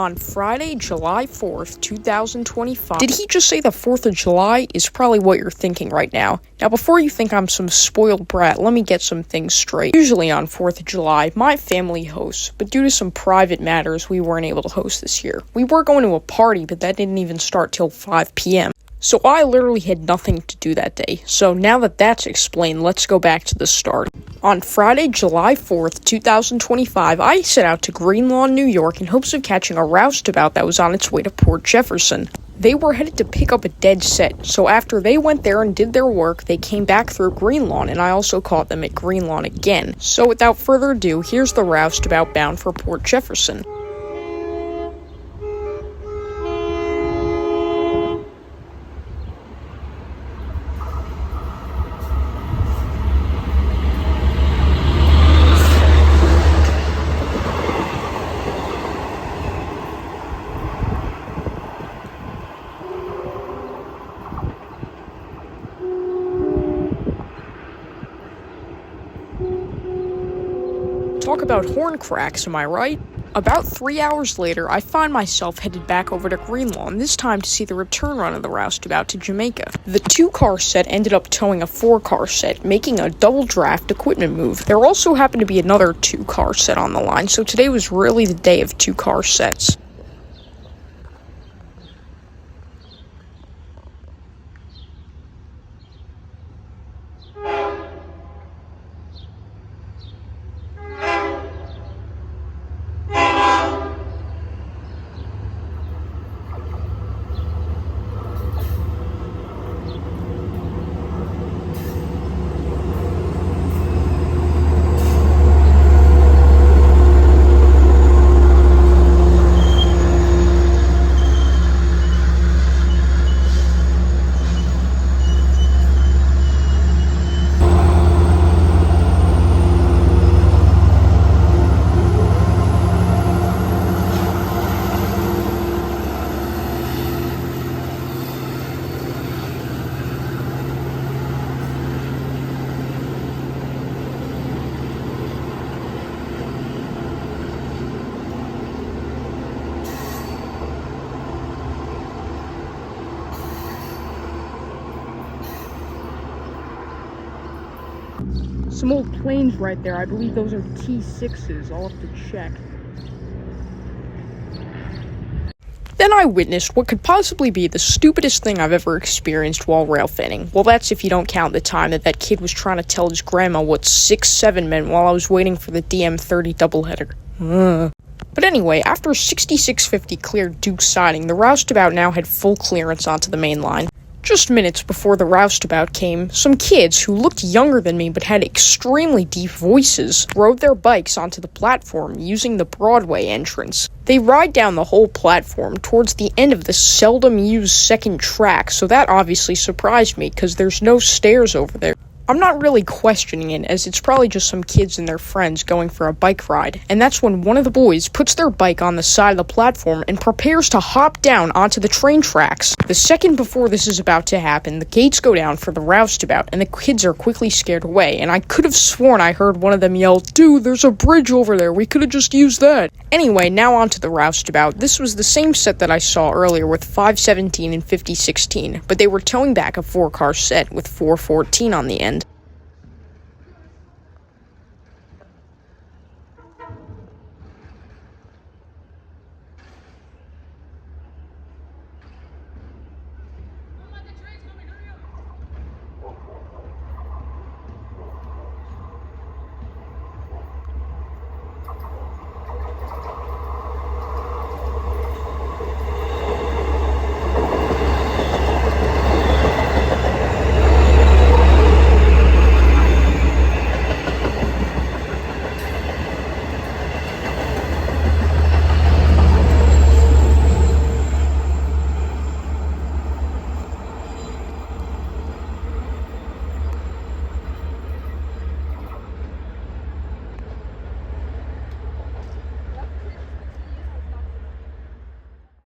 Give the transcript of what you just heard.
on Friday, July 4th, 2025. Did he just say the 4th of July? Is probably what you're thinking right now. Now, before you think I'm some spoiled brat, let me get some things straight. Usually on 4th of July, my family hosts, but due to some private matters, we weren't able to host this year. We were going to a party, but that didn't even start till 5 p.m. So I literally had nothing to do that day. So now that that's explained, let's go back to the start. On Friday, July 4th, 2025, I set out to Greenlawn, New York in hopes of catching a roustabout that was on its way to Port Jefferson. They were headed to pick up a dead set, so after they went there and did their work, they came back through Greenlawn, and I also caught them at Greenlawn again. So without further ado, here's the roustabout bound for Port Jefferson. Talk about horn cracks, am I right? About 3 hours later, I find myself headed back over to Greenlawn, this time to see the return run of the roustabout to Jamaica. The 2-car set ended up towing a 4-car set, making a double draft equipment move. There also happened to be another 2-car set on the line, so today was really the day of 2-car sets. Some old planes right there. I believe those are T-6s. I'll have to check. Then I witnessed what could possibly be the stupidest thing I've ever experienced while rail fanning. Well, that's if you don't count the time that kid was trying to tell his grandma what 6-7 meant while I was waiting for the DM30 doubleheader. But anyway, after 6650 cleared Duke's siding, the roustabout now had full clearance onto the main line. Just minutes before the roustabout came, some kids who looked younger than me but had extremely deep voices rode their bikes onto the platform using the Broadway entrance. They ride down the whole platform towards the end of the seldom used second track, so that obviously surprised me because there's no stairs over there. I'm not really questioning it, as it's probably just some kids and their friends going for a bike ride, and that's when one of the boys puts their bike on the side of the platform and prepares to hop down onto the train tracks. The second before this is about to happen, the gates go down for the roustabout, and the kids are quickly scared away, and I could have sworn I heard one of them yell, "Dude, there's a bridge over there, we could have just used that." Anyway, now onto the roustabout. This was the same set that I saw earlier with 517 and 5016, but they were towing back a 4-car set with 414 on the end.